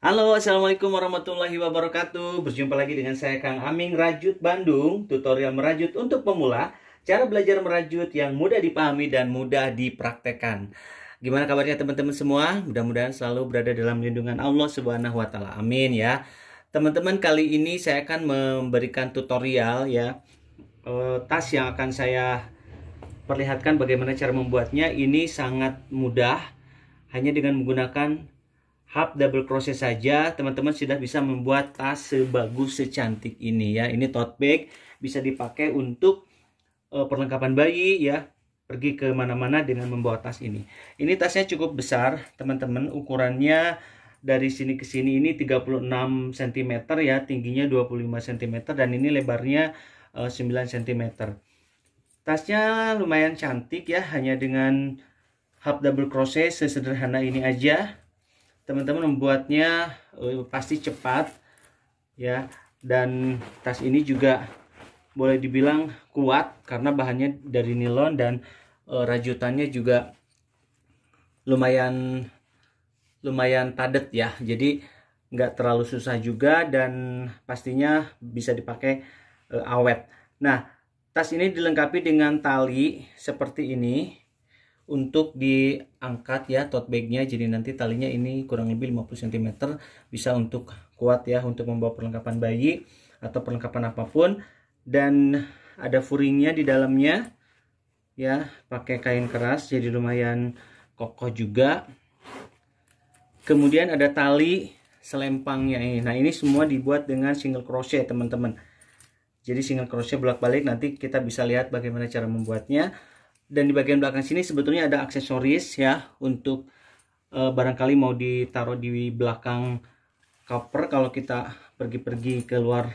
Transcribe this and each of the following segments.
Halo, assalamualaikum warahmatullahi wabarakatuh. Berjumpa lagi dengan saya Kang Aming Rajut Bandung. Tutorial merajut untuk pemula. Cara belajar merajut yang mudah dipahami dan mudah dipraktekkan. Gimana kabarnya teman-teman semua? Mudah-mudahan selalu berada dalam lindungan Allah Subhanahu wa taala. Amin ya. Teman-teman, kali ini saya akan memberikan tutorial ya. Tas yang akan saya perlihatkan bagaimana cara membuatnya. Ini sangat mudah. Hanya dengan menggunakan hub double crochet saja teman-teman sudah bisa membuat tas sebagus secantik ini ya. Ini tote bag, bisa dipakai untuk perlengkapan bayi ya, pergi ke mana-mana dengan membawa tas ini. Ini tasnya cukup besar teman-teman, ukurannya dari sini ke sini ini 36 cm ya, tingginya 25 cm dan ini lebarnya 9 cm. Tasnya lumayan cantik ya, hanya dengan hub double crochet sesederhana ini aja teman-teman membuatnya pasti cepat ya. Dan tas ini juga boleh dibilang kuat karena bahannya dari nilon dan rajutannya juga lumayan padat ya, jadi nggak terlalu susah juga dan pastinya bisa dipakai awet. Nah, tas ini dilengkapi dengan tali seperti ini untuk diangkat ya tote bagnya. Jadi nanti talinya ini kurang lebih 50 cm, bisa untuk kuat ya untuk membawa perlengkapan bayi atau perlengkapan apapun. Dan ada furingnya di dalamnya ya, pakai kain keras jadi lumayan kokoh juga. Kemudian ada tali selempangnya ini. Nah, ini semua dibuat dengan single crochet teman-teman. Jadi single crochet bolak-balik, nanti kita bisa lihat bagaimana cara membuatnya. Dan di bagian belakang sini sebetulnya ada aksesoris ya, untuk barangkali mau ditaruh di belakang koper kalau kita pergi-pergi keluar,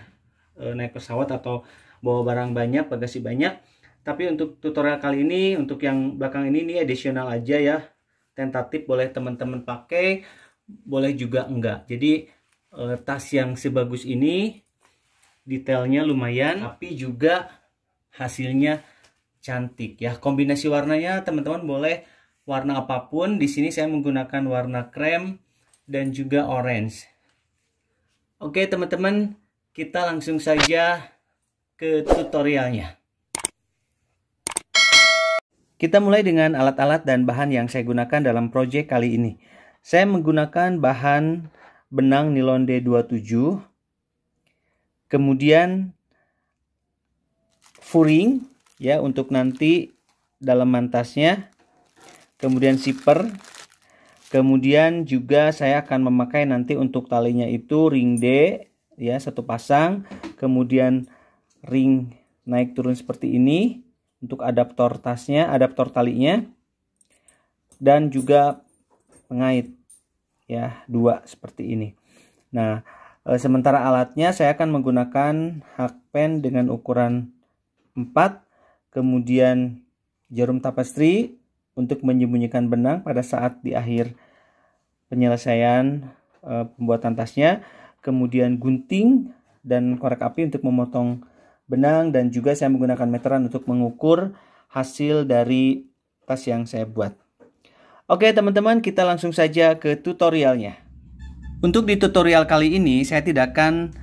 naik pesawat atau bawa barang banyak, bagasi banyak. Tapi untuk tutorial kali ini, untuk yang belakang ini additional aja ya, tentatif, boleh teman-teman pakai, boleh juga enggak. Jadi tas yang sebagus ini detailnya lumayan, tapi juga hasilnya cantik ya. Kombinasi warnanya teman-teman boleh warna apapun. Di sini saya menggunakan warna krem dan juga orange. Oke teman-teman, kita langsung saja ke tutorialnya. Kita mulai dengan alat-alat dan bahan yang saya gunakan dalam proyek kali ini. Saya menggunakan bahan benang nilon D27, kemudian furing ya untuk nanti dalaman tasnya, kemudian zipper, kemudian juga saya akan memakai nanti untuk talinya itu ring D ya, satu pasang, kemudian ring naik turun seperti ini untuk adaptor tasnya, adaptor talinya, dan juga pengait ya, dua seperti ini. Nah, sementara alatnya saya akan menggunakan hakpen dengan ukuran 4, kemudian jarum tapestry untuk menyembunyikan benang pada saat di akhir penyelesaian pembuatan tasnya, kemudian gunting dan korek api untuk memotong benang, dan juga saya menggunakan meteran untuk mengukur hasil dari tas yang saya buat. Oke teman-teman, kita langsung saja ke tutorialnya. Untuk di tutorial kali ini saya tidak akan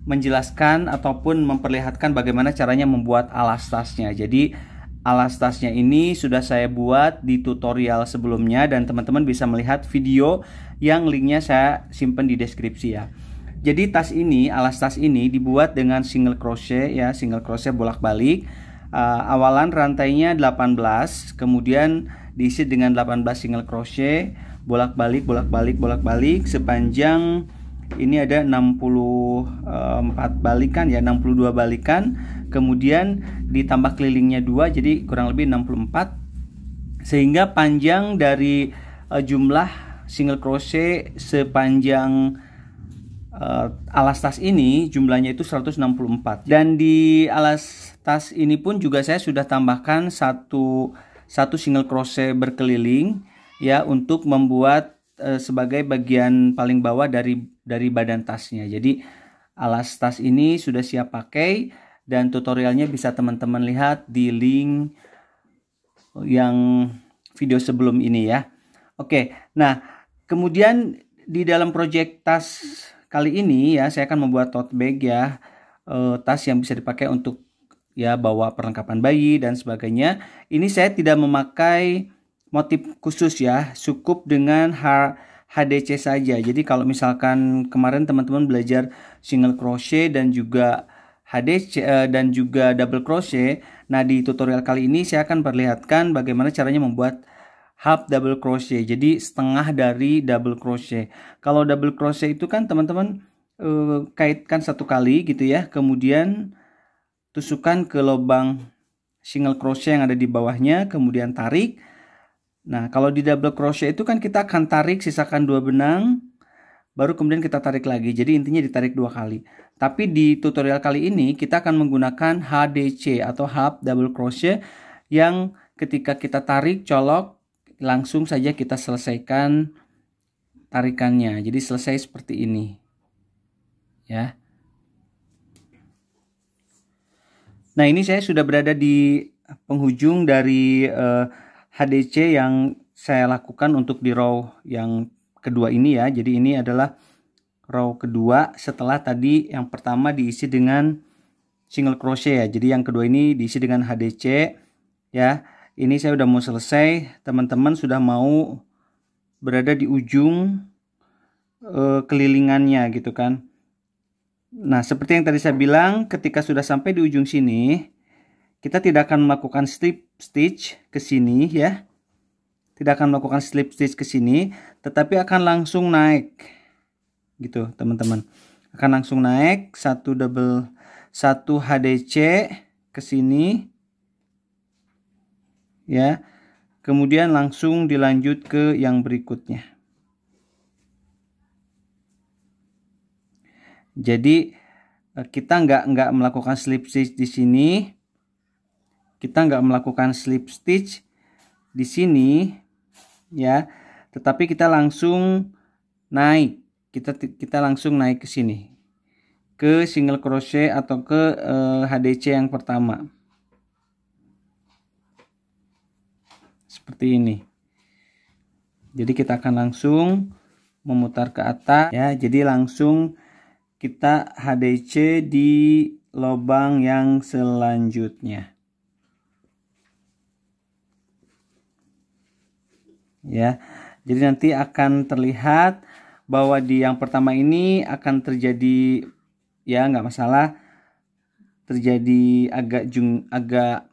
menjelaskan ataupun memperlihatkan bagaimana caranya membuat alas tasnya. Jadi alas tasnya ini sudah saya buat di tutorial sebelumnya dan teman-teman bisa melihat video yang linknya saya simpan di deskripsi ya. Jadi tas ini, alas tas ini dibuat dengan single crochet ya, single crochet bolak-balik. Awalan rantainya 18, kemudian diisi dengan 18 single crochet bolak-balik sepanjang ini ada 64 balikan ya, 62 balikan, kemudian ditambah kelilingnya 2 jadi kurang lebih 64, sehingga panjang dari jumlah single crochet sepanjang alas tas ini jumlahnya itu 164. Dan di alas tas ini pun juga saya sudah tambahkan satu single crochet berkeliling ya, untuk membuat sebagai bagian paling bawah dari badan tasnya. Jadi alas tas ini sudah siap pakai dan tutorialnya bisa teman-teman lihat di link yang video sebelum ini ya. Oke, nah kemudian di dalam project tas kali ini ya, saya akan membuat tote bag ya, tas yang bisa dipakai untuk ya bawa perlengkapan bayi dan sebagainya. Ini saya tidak memakai motif khusus ya, cukup dengan HDC saja. Jadi kalau misalkan kemarin teman-teman belajar single crochet dan juga HDC dan juga double crochet, nah di tutorial kali ini saya akan perlihatkan bagaimana caranya membuat half double crochet, jadi setengah dari double crochet. Kalau double crochet itu kan teman-teman kaitkan satu kali gitu ya, kemudian tusukkan ke lubang single crochet yang ada di bawahnya, kemudian tarik. Nah, kalau di double crochet itu kan kita akan tarik, sisakan 2 benang, baru kemudian kita tarik lagi. Jadi intinya ditarik 2 kali. Tapi di tutorial kali ini kita akan menggunakan HDC atau half double crochet yang ketika kita tarik, colok, langsung saja kita selesaikan tarikannya. Jadi selesai seperti ini. Ya. Nah, ini saya sudah berada di penghujung dari HDC yang saya lakukan untuk di row yang kedua ini ya. Jadi ini adalah row kedua setelah tadi yang pertama diisi dengan single crochet ya. Jadi yang kedua ini diisi dengan HDC ya. Ini saya udah mau selesai, teman-teman sudah mau berada di ujung kelilingannya gitu kan. Nah, seperti yang tadi saya bilang, ketika sudah sampai di ujung sini, kita tidak akan melakukan slip stitch ke sini ya. Tidak akan melakukan slip stitch ke sini, tetapi akan langsung naik. Gitu, teman-teman. Akan langsung naik satu HDC ke sini. Ya. Kemudian langsung dilanjut ke yang berikutnya. Jadi kita nggak melakukan slip stitch di sini, kita nggak melakukan slip stitch di sini, ya, tetapi kita langsung naik, kita langsung naik ke sini, ke single crochet atau ke HDC yang pertama, seperti ini. Jadi kita akan langsung memutar ke atas, ya, jadi langsung kita HDC di lubang yang selanjutnya. Ya. Jadi nanti akan terlihat bahwa di yang pertama ini akan terjadi ya nggak masalah, terjadi agak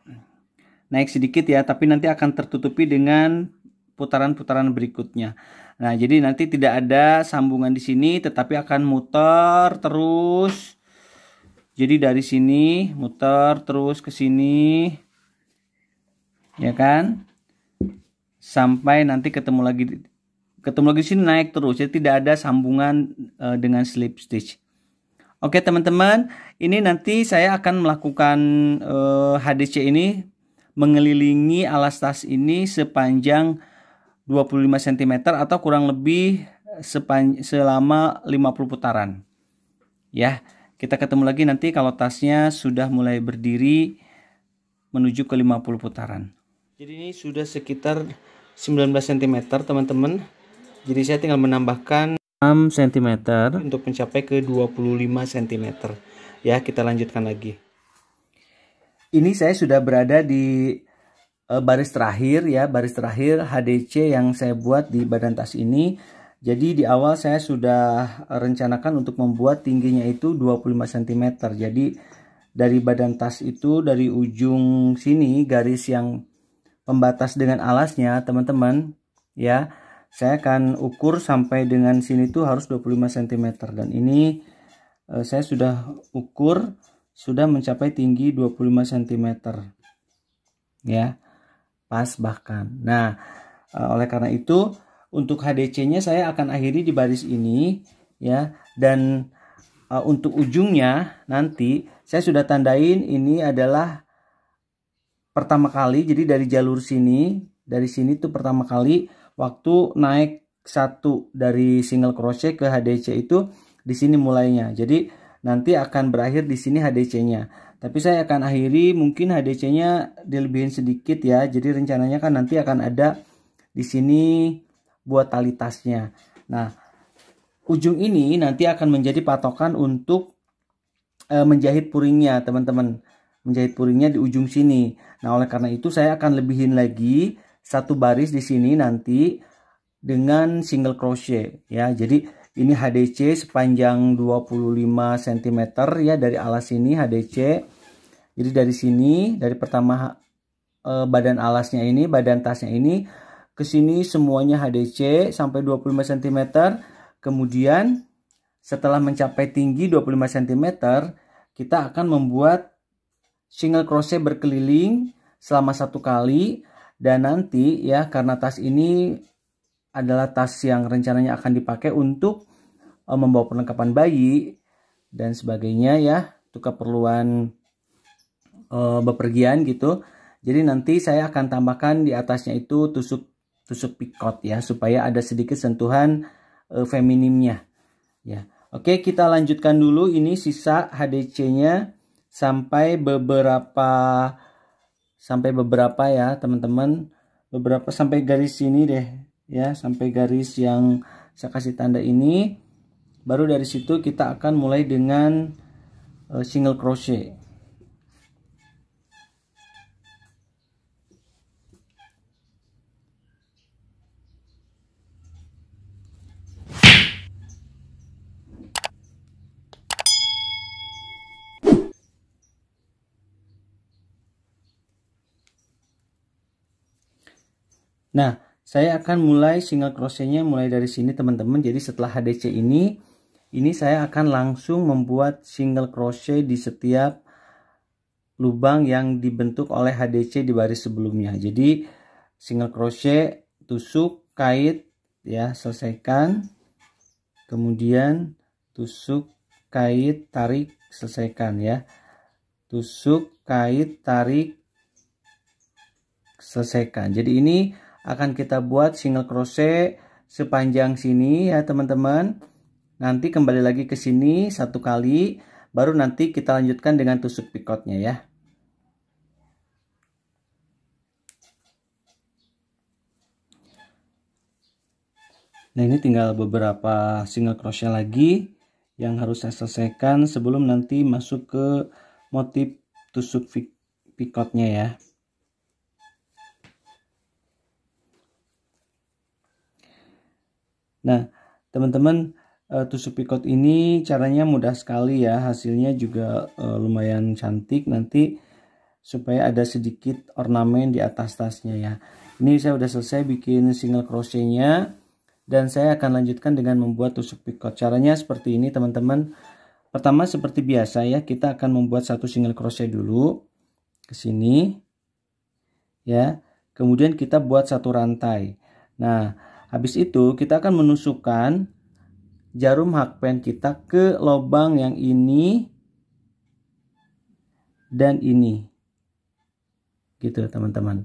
naik sedikit ya, tapi nanti akan tertutupi dengan putaran-putaran berikutnya. Nah, jadi nanti tidak ada sambungan di sini, tetapi akan muter terus. Jadi dari sini muter terus ke sini, ya kan? Sampai nanti ketemu lagi di sini, naik terus. Jadi tidak ada sambungan dengan slip stitch. Oke teman-teman, ini nanti saya akan melakukan HDC ini mengelilingi alas tas ini sepanjang 25 cm atau kurang lebih selama 50 putaran. Ya, kita ketemu lagi nanti kalau tasnya sudah mulai berdiri menuju ke 50 putaran. Jadi ini sudah sekitar 19 cm teman-teman. Jadi saya tinggal menambahkan 6 cm untuk mencapai ke 25 cm. Ya, kita lanjutkan lagi. Ini saya sudah berada di baris terakhir ya, baris terakhir HDC yang saya buat di badan tas ini. Jadi di awal saya sudah rencanakan untuk membuat tingginya itu 25 cm. Jadi dari badan tas itu, dari ujung sini garis yang pembatas dengan alasnya teman-teman ya, saya akan ukur sampai dengan sini tuh harus 25 cm. Dan ini saya sudah ukur, sudah mencapai tinggi 25 cm ya, pas bahkan. Nah, oleh karena itu untuk HDC-nya saya akan akhiri di baris ini ya, dan untuk ujungnya nanti saya sudah tandain ini adalah pertama kali. Jadi dari jalur sini, dari sini tuh pertama kali waktu naik satu dari single crochet ke HDC itu di sini mulainya. Jadi nanti akan berakhir di sini HDC-nya. Tapi saya akan akhiri mungkin HDC-nya dilebihin sedikit ya. Jadi rencananya kan nanti akan ada di sini buat tali tasnya. Nah, ujung ini nanti akan menjadi patokan untuk menjahit puringnya, teman-teman. Menjahit puringnya di ujung sini. Nah, oleh karena itu saya akan lebihin lagi satu baris di sini nanti dengan single crochet ya. Jadi ini HDC sepanjang 25 cm ya, dari alas ini HDC. Jadi dari sini, dari pertama badan alasnya ini, badan tasnya ini ke sini semuanya HDC sampai 25 cm. Kemudian setelah mencapai tinggi 25 cm, kita akan membuat single crochet berkeliling selama 1 kali. Dan nanti ya, karena tas ini adalah tas yang rencananya akan dipakai untuk membawa perlengkapan bayi dan sebagainya ya, untuk keperluan bepergian gitu. Jadi nanti saya akan tambahkan di atasnya itu tusuk picot ya, supaya ada sedikit sentuhan feminimnya ya. Oke, kita lanjutkan dulu ini sisa HDC-nya sampai beberapa ya teman-teman, beberapa sampai garis sini deh ya, sampai garis yang saya kasih tanda ini. Baru dari situ kita akan mulai dengan single crochet. Nah, saya akan mulai single crochetnya mulai dari sini teman-teman. Jadi setelah HDC ini saya akan langsung membuat single crochet di setiap lubang yang dibentuk oleh HDC di baris sebelumnya. Jadi single crochet, tusuk, kait ya, selesaikan. Kemudian tusuk, kait, tarik, selesaikan ya. Tusuk, kait, tarik, selesaikan. Jadi ini akan kita buat single crochet sepanjang sini ya teman-teman. Nanti kembali lagi ke sini 1 kali, baru nanti kita lanjutkan dengan tusuk picotnya ya. Nah, ini tinggal beberapa single crochet lagi yang harus saya selesaikan sebelum nanti masuk ke motif tusuk picotnya ya. Nah, teman-teman, tusuk picot ini caranya mudah sekali ya, hasilnya juga lumayan cantik nanti, supaya ada sedikit ornamen di atas tasnya ya. Ini saya udah selesai bikin single crochetnya, dan saya akan lanjutkan dengan membuat tusuk picot. Caranya seperti ini teman-teman. Pertama seperti biasa ya, kita akan membuat satu single crochet dulu ke sini ya. Kemudian kita buat satu rantai. Nah, habis itu kita akan menusukkan jarum hakpen kita ke lubang yang ini dan ini. Gitu teman-teman.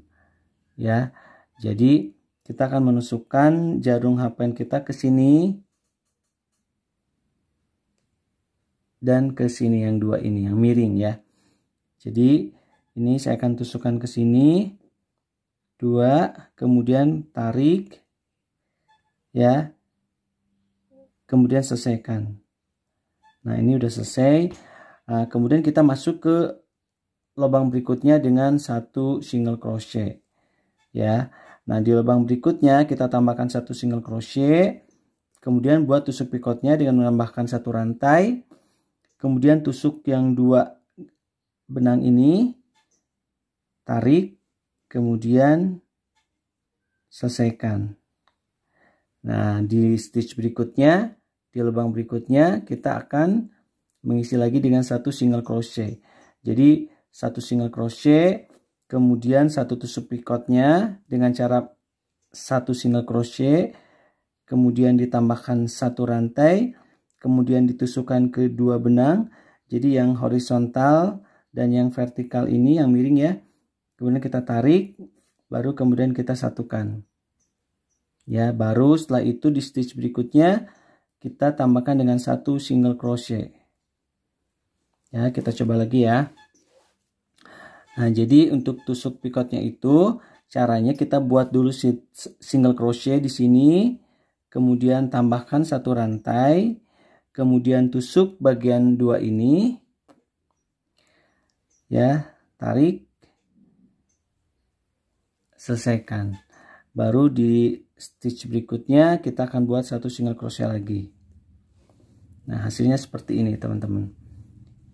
Ya. Jadi kita akan menusukkan jarum hakpen kita ke sini dan ke sini, yang dua ini yang miring ya. Jadi ini saya akan tusukkan ke sini 2, kemudian tarik ya, kemudian selesaikan. Nah, ini udah selesai. Nah, kemudian kita masuk ke lubang berikutnya dengan satu single crochet ya. Nah, di lubang berikutnya kita tambahkan satu single crochet, kemudian buat tusuk picotnya dengan menambahkan satu rantai, kemudian tusuk yang 2 benang ini, tarik, kemudian selesaikan. Nah, di stitch berikutnya, di lubang berikutnya kita akan mengisi lagi dengan satu single crochet. Jadi satu single crochet, kemudian satu tusuk picotnya dengan cara satu single crochet, kemudian ditambahkan satu rantai, kemudian ditusukkan ke 2 benang. Jadi yang horizontal dan yang vertikal ini yang miring ya. Kemudian kita tarik, baru kemudian kita satukan. Ya, baru setelah itu di stitch berikutnya kita tambahkan dengan satu single crochet. Ya, kita coba lagi ya. Nah, jadi untuk tusuk picotnya itu caranya kita buat dulu single crochet di sini, kemudian tambahkan 1 rantai, kemudian tusuk bagian 2 ini, ya, tarik, selesaikan. Baru di stitch berikutnya kita akan buat 1 single crochet lagi. Nah, hasilnya seperti ini teman-teman.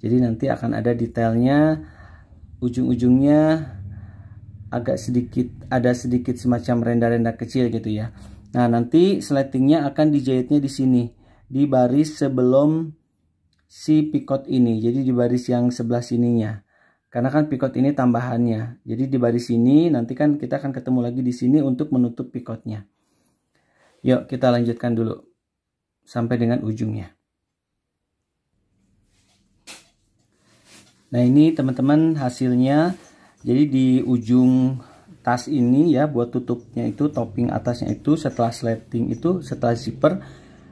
Jadi nanti akan ada detailnya, ujung-ujungnya agak sedikit, ada sedikit semacam renda-renda kecil gitu ya. Nah, nanti sletingnya akan dijahitnya di sini, di baris sebelum si picot ini. Jadi di baris yang sebelah sininya. Karena kan picot ini tambahannya. Jadi di baris ini nanti kan kita akan ketemu lagi di sini untuk menutup picotnya. Yuk kita lanjutkan dulu sampai dengan ujungnya. Nah, ini teman-teman hasilnya. Jadi di ujung tas ini ya, buat tutupnya itu, topping atasnya itu setelah sleting itu, setelah zipper,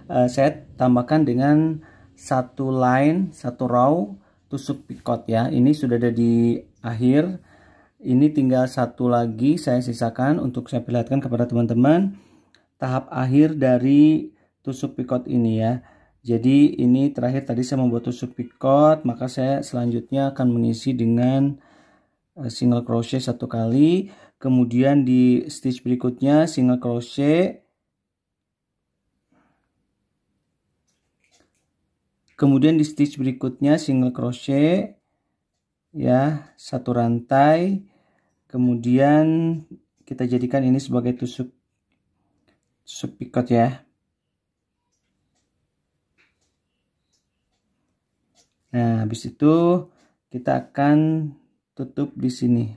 saya tambahkan dengan 1 line, 1 row tusuk picot ya. Ini sudah ada di akhir. Ini tinggal 1 lagi saya sisakan untuk saya perlihatkan kepada teman-teman tahap akhir dari tusuk picot ini ya. Jadi ini terakhir tadi saya membuat tusuk picot, maka saya selanjutnya akan mengisi dengan single crochet 1 kali, kemudian di stitch berikutnya single crochet, kemudian di stitch berikutnya single crochet ya, 1 rantai, kemudian kita jadikan ini sebagai tusuk picot ya. Nah, habis itu kita akan tutup di sini.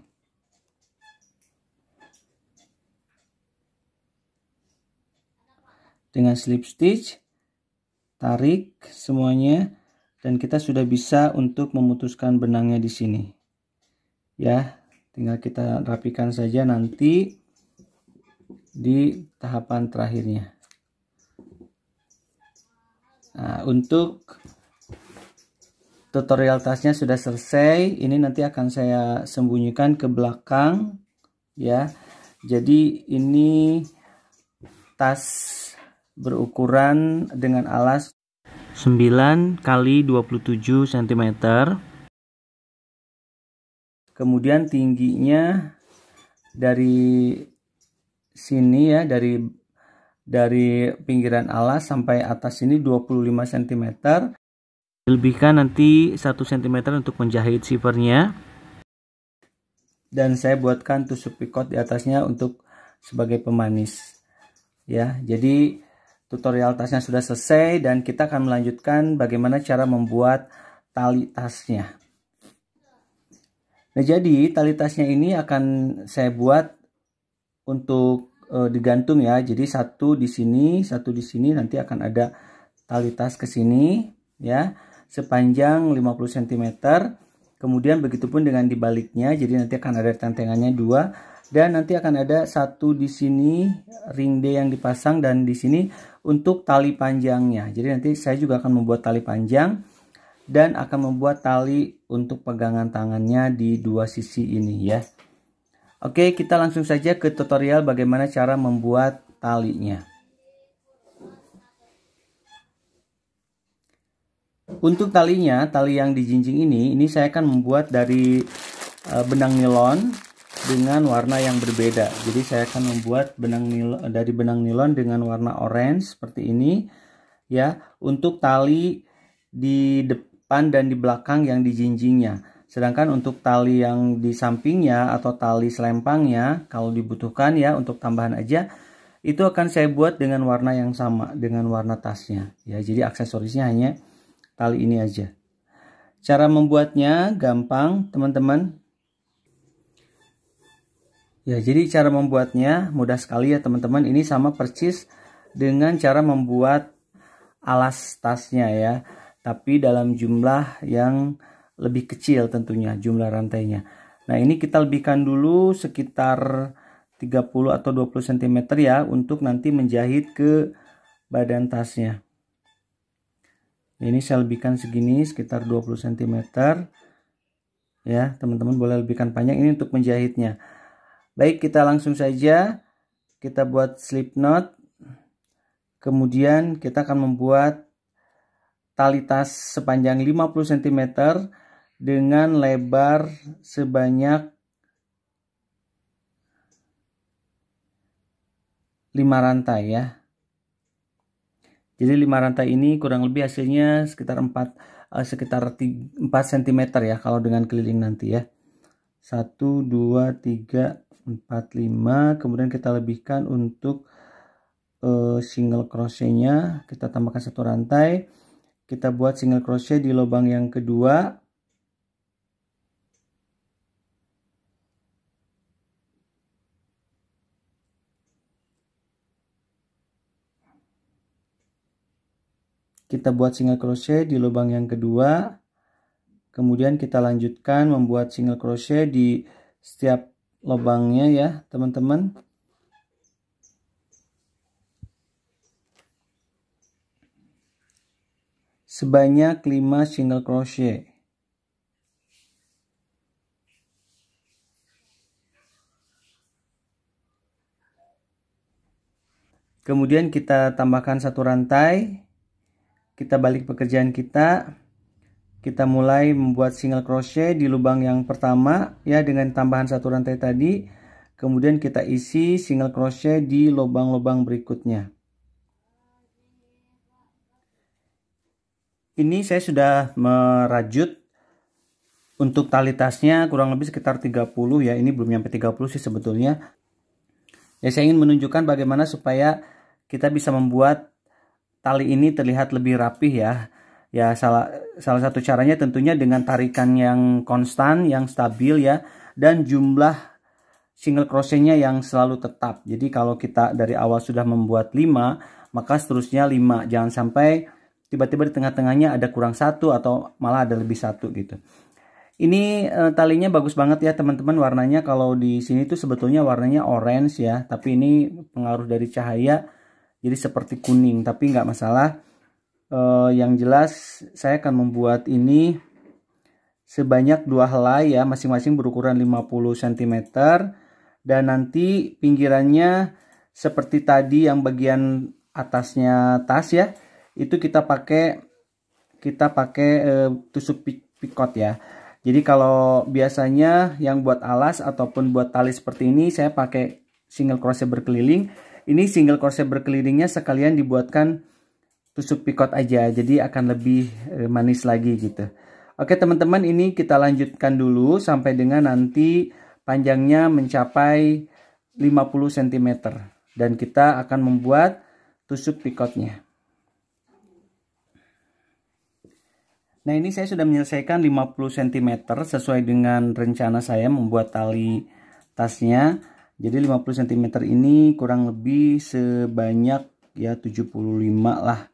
Dengan slip stitch, tarik semuanya, dan kita sudah bisa untuk memutuskan benangnya di sini. Ya, tinggal kita rapikan saja nanti di tahapan terakhirnya. Nah, untuk tutorial tasnya sudah selesai. Ini nanti akan saya sembunyikan ke belakang ya. Jadi ini tas berukuran dengan alas 9 x 27 cm. Kemudian tingginya dari sini ya, dari pinggiran alas sampai atas ini 25 cm. Lebihkan nanti 1 cm untuk menjahit zippernya. Dan saya buatkan tusuk picot di atasnya untuk sebagai pemanis. Ya, jadi tutorial tasnya sudah selesai dan kita akan melanjutkan bagaimana cara membuat tali tasnya. Nah, jadi tali tasnya ini akan saya buat untuk digantung ya. Jadi 1 di sini, 1 di sini, nanti akan ada tali tas ke sini ya, sepanjang 50 cm. Kemudian begitupun dengan dibaliknya, jadi nanti akan ada tentengannya 2, dan nanti akan ada 1 di sini ring D yang dipasang, dan di sini untuk tali panjangnya. Jadi nanti saya juga akan membuat tali panjang dan akan membuat tali untuk pegangan tangannya di 2 sisi ini ya. Oke, kita langsung saja ke tutorial bagaimana cara membuat talinya. Untuk talinya, tali yang dijinjing ini saya akan membuat dari benang nilon dengan warna yang berbeda. Jadi saya akan membuat dari benang nilon dengan warna orange seperti ini ya, untuk tali di depan dan di belakang yang dijinjingnya. Sedangkan untuk tali yang di sampingnya atau tali selempangnya, kalau dibutuhkan ya untuk tambahan aja, itu akan saya buat dengan warna yang sama dengan warna tasnya ya. Jadi aksesorisnya hanya tali ini aja. Cara membuatnya gampang teman-teman. Ya, jadi cara membuatnya mudah sekali ya teman-teman. Ini sama persis dengan cara membuat alas tasnya ya. Tapi dalam jumlah yang lebih kecil tentunya jumlah rantainya. Nah, ini kita lebihkan dulu sekitar 30 atau 20 cm ya, untuk nanti menjahit ke badan tasnya. Ini saya lebihkan segini sekitar 20 cm ya, teman-teman boleh lebihkan panjang ini untuk menjahitnya. Baik, kita langsung saja kita buat slip knot. Kemudian kita akan membuat tali tas sepanjang 50 cm dengan lebar sebanyak 5 rantai ya. Jadi 5 rantai ini kurang lebih hasilnya sekitar 4 cm ya kalau dengan keliling nanti ya. 1 2 3 4 5, kemudian kita lebihkan untuk single crochetnya, kita tambahkan 1 rantai, kita buat single crochet di lubang yang kedua. Kita buat single crochet di lubang yang kedua, kemudian kita lanjutkan membuat single crochet di setiap lubangnya ya teman-teman. Sebanyak 5 single crochet. Kemudian kita tambahkan 1 rantai. Kita balik pekerjaan kita. Kita mulai membuat single crochet di lubang yang pertama ya dengan tambahan 1 rantai tadi. Kemudian kita isi single crochet di lubang-lubang berikutnya. Ini saya sudah merajut untuk tali tasnya kurang lebih sekitar 30 ya. Ini belum nyampe 30 sih sebetulnya. Ya saya ingin menunjukkan bagaimana supaya kita bisa membuat tali ini terlihat lebih rapih ya. Ya salah satu caranya tentunya dengan tarikan yang konstan, yang stabil ya. Dan jumlah single crochetnya yang selalu tetap. Jadi kalau kita dari awal sudah membuat 5, maka seterusnya 5. Jangan sampai tiba-tiba di tengah-tengahnya ada kurang 1 atau malah ada lebih 1 gitu. Ini talinya bagus banget ya teman-teman, warnanya kalau di sini tuh sebetulnya warnanya orange ya, tapi ini pengaruh dari cahaya jadi seperti kuning, tapi nggak masalah. Yang jelas saya akan membuat ini sebanyak 2 helai ya, masing-masing berukuran 50 cm, dan nanti pinggirannya seperti tadi yang bagian atasnya tas ya, itu kita pakai tusuk pikot ya. Jadi kalau biasanya yang buat alas ataupun buat tali seperti ini saya pakai single crochet berkeliling. Ini single crochet berkelilingnya sekalian dibuatkan tusuk pikot aja, jadi akan lebih manis lagi gitu. Oke teman-teman, ini kita lanjutkan dulu sampai dengan nanti panjangnya mencapai 50 cm dan kita akan membuat tusuk pikotnya. Nah ini saya sudah menyelesaikan 50 cm sesuai dengan rencana saya membuat tali tasnya. Jadi 50 cm ini kurang lebih sebanyak ya 75 lah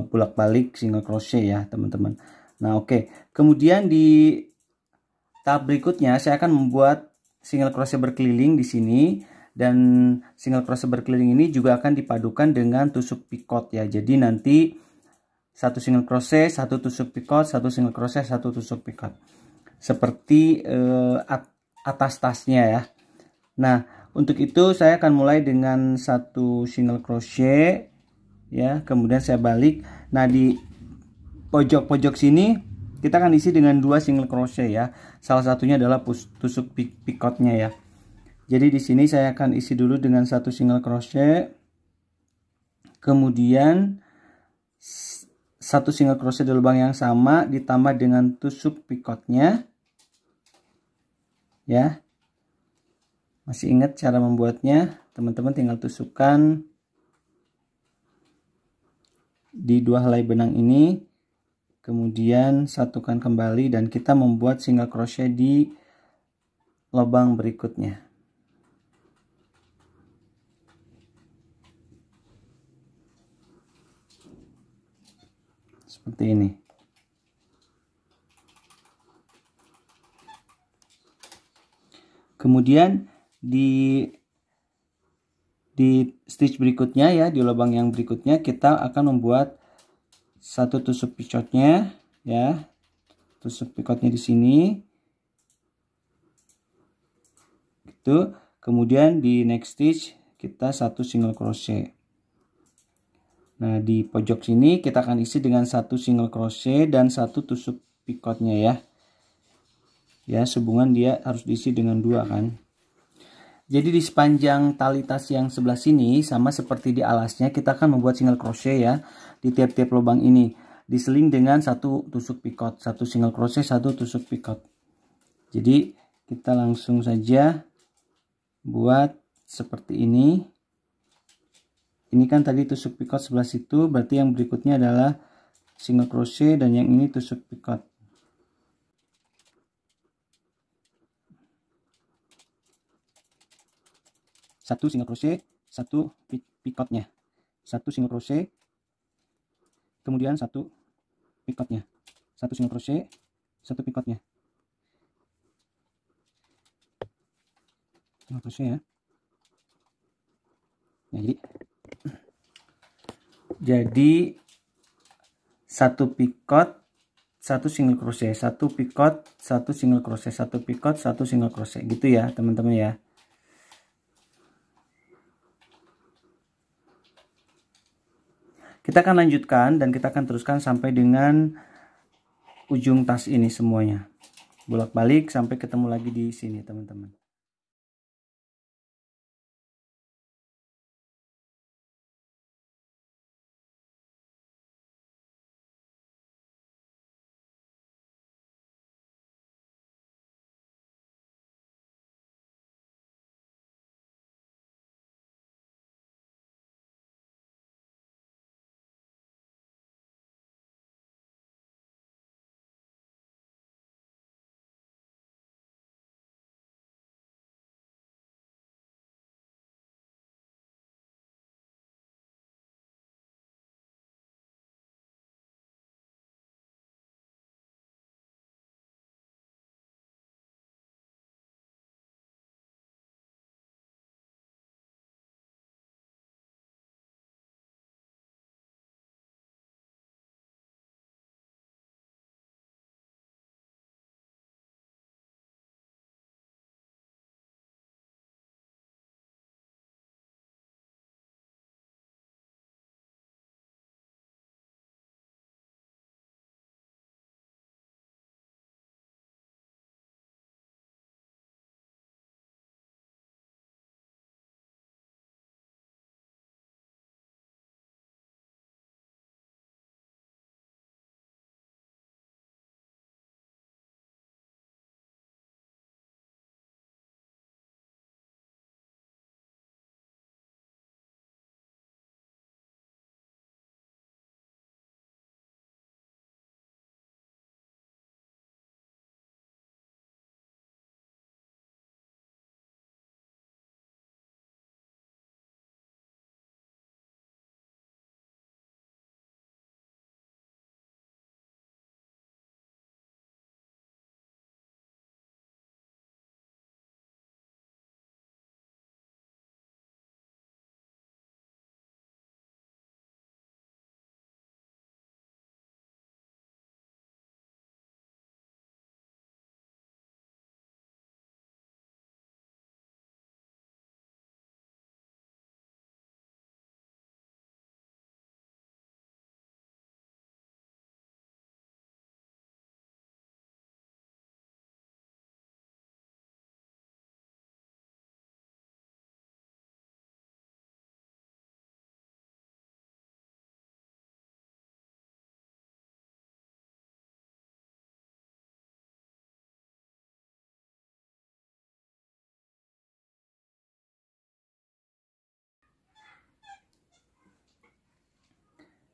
bolak-balik single crochet ya teman-teman. Nah oke. Kemudian di tahap berikutnya saya akan membuat single crochet berkeliling di sini. Dan single crochet berkeliling ini juga akan dipadukan dengan tusuk pikot ya. Jadi nanti 1 single crochet, 1 tusuk pikot, 1 single crochet, 1 tusuk pikot. Seperti atas tasnya ya. Nah, untuk itu saya akan mulai dengan 1 single crochet ya, kemudian saya balik. Nah, di pojok-pojok sini kita akan isi dengan 2 single crochet ya. Salah satunya adalah tusuk pikotnya ya. Jadi di sini saya akan isi dulu dengan 1 single crochet. Kemudian 1 single crochet di lubang yang sama ditambah dengan tusuk pikotnya ya. Masih ingat cara membuatnya? Teman-teman tinggal tusukkan di 2 helai benang ini, kemudian satukan kembali dan kita membuat single crochet di lubang berikutnya. Seperti ini. Kemudian di stitch berikutnya ya, di lubang yang berikutnya kita akan membuat 1 tusuk pikotnya ya. Tusuk pikotnya di sini. Gitu. Kemudian di next stitch kita 1 single crochet. Nah, di pojok sini kita akan isi dengan 1 single crochet dan 1 tusuk picotnya ya. Ya, sehubungan dia harus diisi dengan 2 kan. Jadi di sepanjang tali tas yang sebelah sini sama seperti di alasnya, kita akan membuat single crochet ya di tiap-tiap lubang ini. Diseling dengan 1 tusuk picot, 1 single crochet, 1 tusuk picot. Jadi kita langsung saja buat seperti ini. Ini kan tadi tusuk picot sebelah situ, berarti yang berikutnya adalah single crochet dan yang ini tusuk picot. Satu single crochet, 1 picotnya, 1 single crochet, kemudian 1 picotnya, 1 single crochet, 1 picotnya, single crochet ya. Nah, jadi 1 picot, 1 single crochet, 1 picot, 1 single crochet, 1 picot, 1 single crochet gitu ya teman-teman ya. Kita akan lanjutkan dan kita akan teruskan sampai dengan ujung tas ini semuanya. Bolak-balik sampai ketemu lagi di sini teman-teman.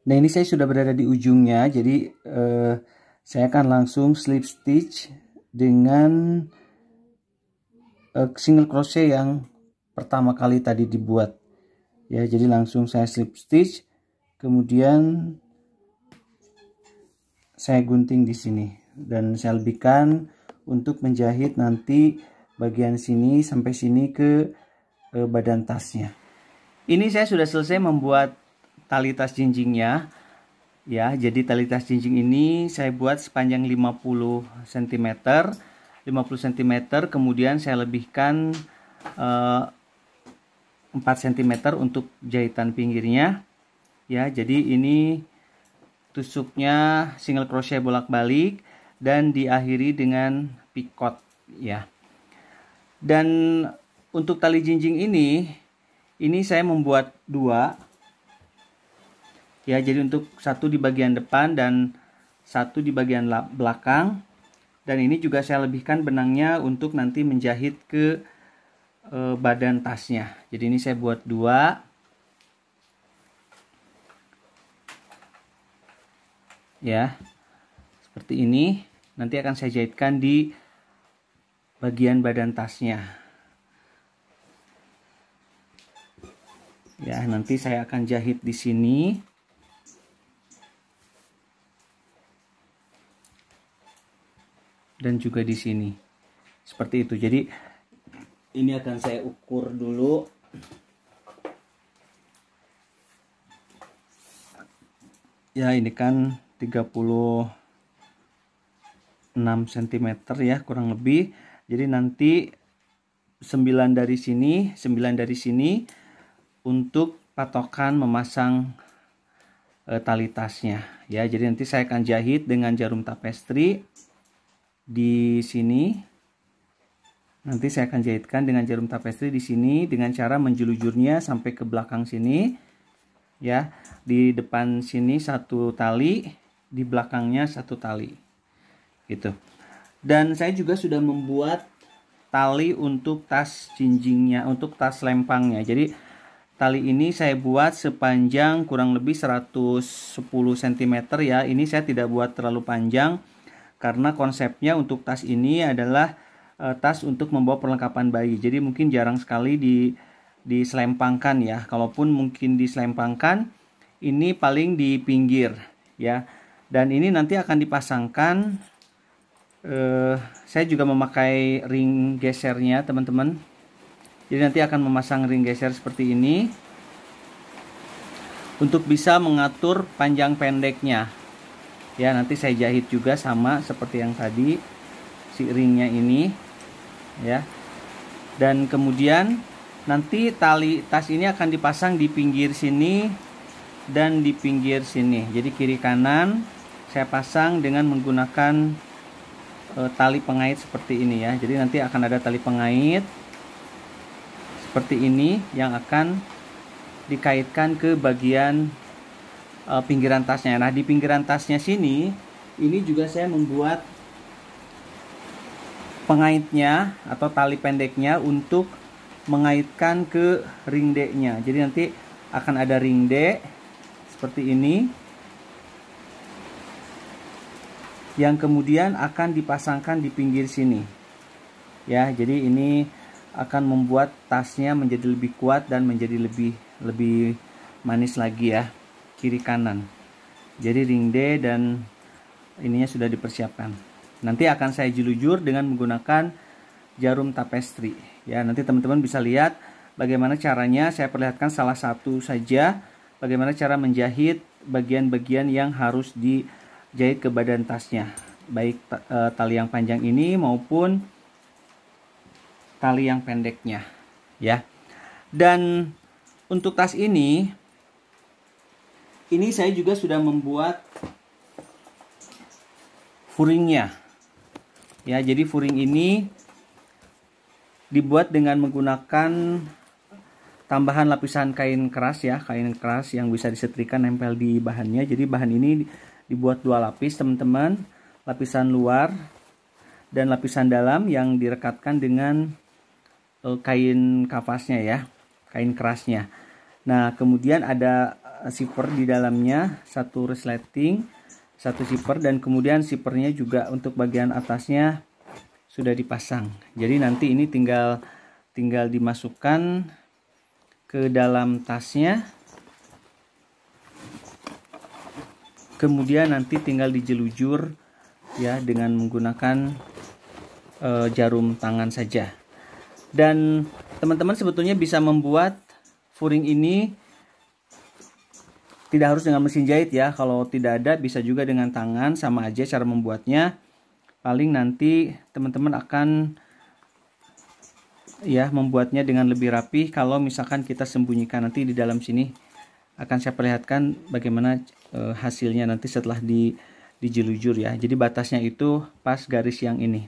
Nah, ini saya sudah berada di ujungnya, jadi saya akan langsung slip stitch dengan single crochet yang pertama kali tadi dibuat. Ya, jadi langsung saya slip stitch, kemudian saya gunting di sini dan saya lebihkan untuk menjahit nanti bagian sini sampai sini ke badan tasnya. Ini saya sudah selesai membuat tali tas jinjingnya ya. Jadi tali tas jinjing ini saya buat sepanjang 50 cm 50 cm, kemudian saya lebihkan 4 cm untuk jahitan pinggirnya. ya. Jadi ini tusuknya single crochet bolak-balik dan diakhiri dengan picot ya. Dan untuk tali jinjing ini saya membuat 2 ya. Jadi untuk satu di bagian depan dan satu di bagian belakang. Dan ini juga saya lebihkan benangnya untuk nanti menjahit ke badan tasnya. Jadi ini saya buat 2 ya, seperti ini. Nanti akan saya jahitkan di bagian badan tasnya ya. Nanti saya akan jahit di sini dan juga di sini seperti itu. Jadi ini akan saya ukur dulu. Ya, ini kan 36 cm ya kurang lebih. Jadi nanti 9 dari sini, 9 dari sini untuk patokan memasang tali tasnya ya. Jadi nanti saya akan jahit dengan jarum tapestri di sini. Nanti saya akan jahitkan dengan jarum tapestri di sini dengan cara menjelujurnya sampai ke belakang sini ya. Di depan sini 1 tali, di belakangnya 1 tali gitu. Dan saya juga sudah membuat tali untuk tas jinjingnya, untuk tas lempangnya. Jadi tali ini saya buat sepanjang kurang lebih 110 cm ya. Ini saya tidak buat terlalu panjang karena konsepnya untuk tas ini adalah tas untuk membawa perlengkapan bayi. Jadi mungkin jarang sekali diselempangkan ya. Kalaupun mungkin diselempangkan, ini paling di pinggir ya. Dan ini nanti akan dipasangkan. Saya juga memakai ring gesernya teman-teman. Jadi nanti akan memasang ring geser seperti ini untuk bisa mengatur panjang pendeknya ya. Nanti saya jahit juga sama seperti yang tadi, si ringnya ini ya. Dan kemudian nanti tali tas ini akan dipasang di pinggir sini dan di pinggir sini. Jadi kiri kanan saya pasang dengan menggunakan tali pengait seperti ini ya. Jadi nanti akan ada tali pengait seperti ini yang akan dikaitkan ke bagian pinggiran tasnya. Nah, di pinggiran tasnya sini ini juga saya membuat pengaitnya atau tali pendeknya untuk mengaitkan ke ring D-nya. Jadi nanti akan ada ring D seperti ini yang kemudian akan dipasangkan di pinggir sini ya. Jadi ini akan membuat tasnya menjadi lebih kuat dan menjadi lebih manis lagi ya, kiri kanan. Jadi ring D dan ininya sudah dipersiapkan. Nanti akan saya jelujur dengan menggunakan jarum tapestri ya. Nanti teman-teman bisa lihat bagaimana caranya. Saya perlihatkan salah satu saja bagaimana cara menjahit bagian-bagian yang harus dijahit ke badan tasnya, baik tali yang panjang ini maupun tali yang pendeknya ya. Dan untuk tas ini saya juga sudah membuat furingnya ya. Jadi furing ini dibuat dengan menggunakan tambahan lapisan kain keras ya, kain keras yang bisa disetrika nempel di bahannya. Jadi bahan ini dibuat 2 lapis teman-teman, lapisan luar dan lapisan dalam yang direkatkan dengan kain kafasnya ya, kain kerasnya. Nah, kemudian ada zipper di dalamnya, 1 resleting, 1 zipper, dan kemudian zippernya juga untuk bagian atasnya sudah dipasang. Jadi nanti ini tinggal dimasukkan ke dalam tasnya. Kemudian nanti tinggal dijelujur ya dengan menggunakan jarum tangan saja. Dan teman-teman sebetulnya bisa membuat furing ini tidak harus dengan mesin jahit ya. Kalau tidak ada bisa juga dengan tangan, sama aja cara membuatnya. Paling nanti teman-teman akan ya membuatnya dengan lebih rapi kalau misalkan kita sembunyikan nanti di dalam sini akan saya perlihatkan bagaimana hasilnya nanti setelah dijelujur ya. Jadi batasnya itu pas garis yang ini,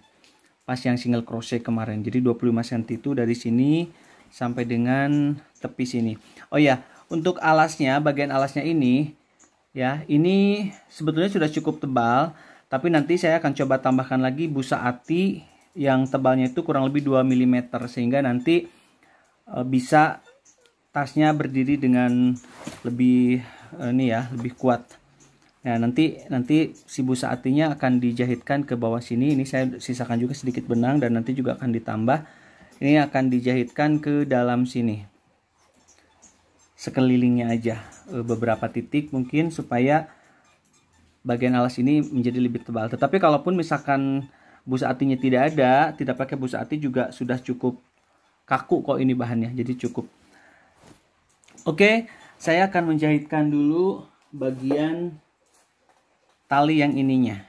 pas yang single crochet kemarin. Jadi 25 cm itu dari sini sampai dengan tepi sini. Oh ya, untuk alasnya, bagian alasnya ini ya, ini sebetulnya sudah cukup tebal, tapi nanti saya akan coba tambahkan lagi busa ati yang tebalnya itu kurang lebih 2 mm sehingga nanti bisa tasnya berdiri dengan lebih ini ya, lebih kuat. Nah, nanti si busa atinya akan dijahitkan ke bawah sini. Ini saya sisakan juga sedikit benang dan nanti juga akan ditambah. Ini akan dijahitkan ke dalam sini. Sekelilingnya aja, beberapa titik mungkin supaya bagian alas ini menjadi lebih tebal. Tetapi kalaupun misalkan busa atinya tidak ada, tidak pakai busa ati juga sudah cukup kaku kok ini bahannya. Jadi cukup. Oke, saya akan menjahitkan dulu bagian tali yang ininya.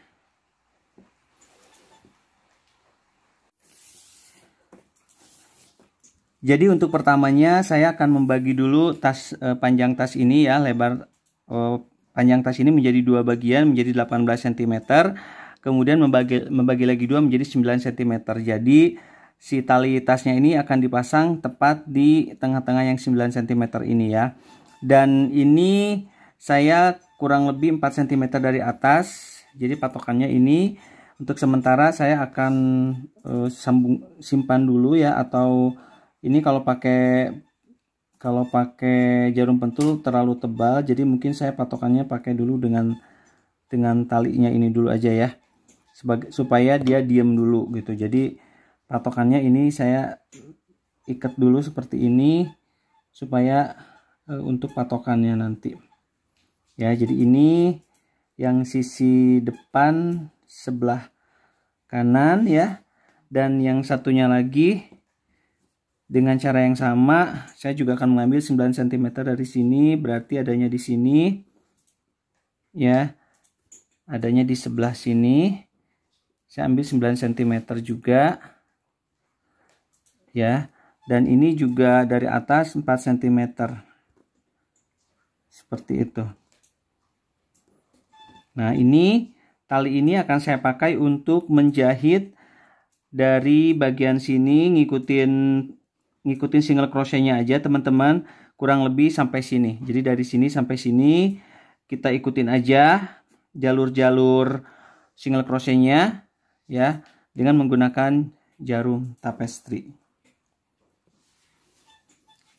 Jadi untuk pertamanya saya akan membagi dulu tas panjang tas ini ya, lebar panjang tas ini menjadi dua bagian menjadi 18 cm. Kemudian membagi lagi dua menjadi 9 cm. Jadi si tali tasnya ini akan dipasang tepat di tengah-tengah yang 9 cm ini ya. Dan ini saya kurang lebih 4 cm dari atas. Jadi patokannya ini untuk sementara saya akan simpan dulu ya, atau ini kalau pakai jarum pentul terlalu tebal, jadi mungkin saya patokannya pakai dulu dengan talinya ini dulu aja ya, supaya dia diam dulu gitu. Jadi patokannya ini saya ikat dulu seperti ini supaya untuk patokannya nanti ya. Jadi ini yang sisi depan sebelah kanan ya, dan yang satunya lagi dengan cara yang sama saya juga akan mengambil 9 cm dari sini, berarti adanya di sini ya, adanya di sebelah sini. Saya ambil 9 cm juga ya, dan ini juga dari atas 4 cm seperti itu. Nah, ini tali ini akan saya pakai untuk menjahit dari bagian sini, ngikutin single crochetnya aja teman-teman, kurang lebih sampai sini. Jadi dari sini sampai sini kita ikutin aja jalur-jalur single crochetnya ya, dengan menggunakan jarum tapestry.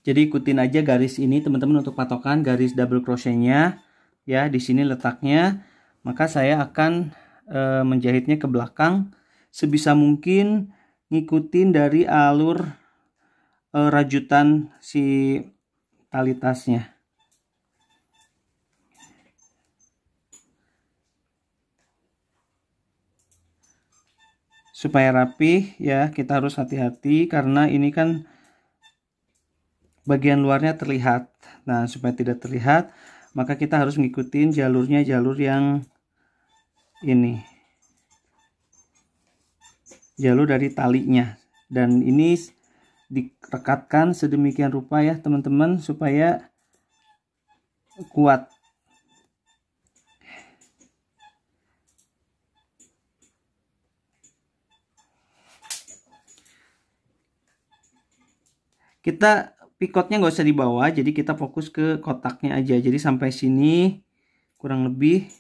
Jadi ikutin aja garis ini teman-teman untuk patokan garis double crochetnya ya, di sini letaknya. Maka saya akan menjahitnya ke belakang sebisa mungkin, ngikutin dari alur rajutan si tali tasnya. Supaya rapih ya, kita harus hati-hati karena ini kan bagian luarnya terlihat. Nah, supaya tidak terlihat, maka kita harus ngikutin jalurnya, jalur yang ini, jalur dari talinya, dan ini direkatkan sedemikian rupa ya teman-teman supaya kuat. Kita pikotnya nggak usah di bawah, jadi kita fokus ke kotaknya aja. Jadi sampai sini kurang lebih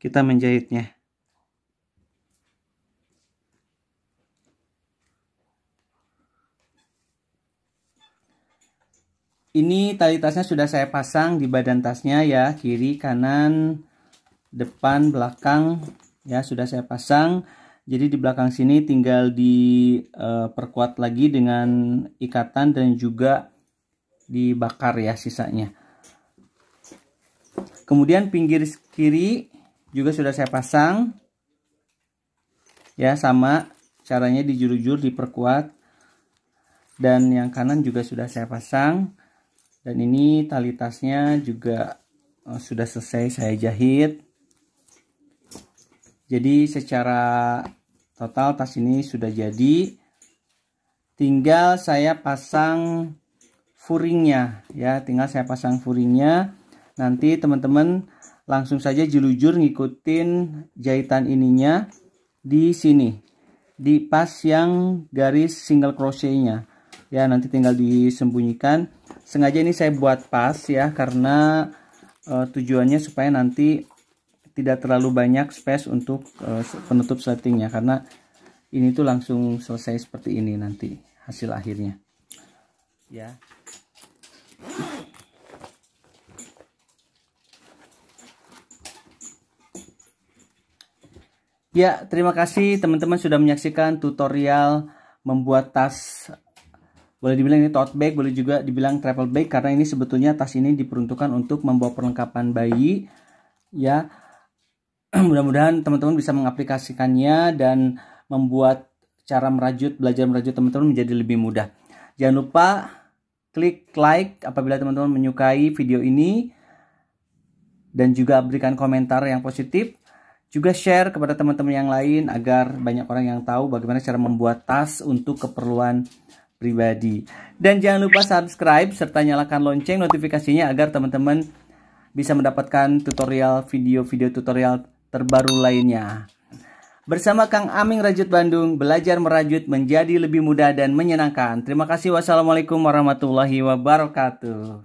kita menjahitnya. Ini tali tasnya sudah saya pasang di badan tasnya ya, kiri, kanan, depan, belakang ya, sudah saya pasang. Jadi di belakang sini tinggal diperkuat lagi dengan ikatan dan juga dibakar ya sisanya. Kemudian pinggir kiri juga sudah saya pasang ya, sama caranya dijulur-julur, diperkuat. Dan yang kanan juga sudah saya pasang, dan ini tali tasnya juga sudah selesai saya jahit. Jadi secara total tas ini sudah jadi, tinggal saya pasang furingnya ya, tinggal saya pasang furingnya. Nanti teman-teman langsung saja jelujur ngikutin jahitan ininya di sini, di pas yang garis single crochetnya ya. Nanti tinggal disembunyikan. Sengaja ini saya buat pas ya, karena tujuannya supaya nanti tidak terlalu banyak space untuk penutup sletingnya, karena ini tuh langsung selesai seperti ini nanti hasil akhirnya ya. Ya, terima kasih teman-teman sudah menyaksikan tutorial membuat tas. Boleh dibilang ini tote bag, boleh juga dibilang travel bag, karena ini sebetulnya tas ini diperuntukkan untuk membawa perlengkapan bayi ya. Mudah-mudahan teman-teman bisa mengaplikasikannya dan membuat cara merajut, belajar merajut teman-teman menjadi lebih mudah. Jangan lupa klik like apabila teman-teman menyukai video ini, dan juga berikan komentar yang positif. Juga share kepada teman-teman yang lain agar banyak orang yang tahu bagaimana cara membuat tas untuk keperluan pribadi. Dan jangan lupa subscribe serta nyalakan lonceng notifikasinya agar teman-teman bisa mendapatkan tutorial, video-video tutorial terbaru lainnya. Bersama Kang Aming Rajut Bandung, belajar merajut menjadi lebih mudah dan menyenangkan. Terima kasih. Wassalamualaikum warahmatullahi wabarakatuh.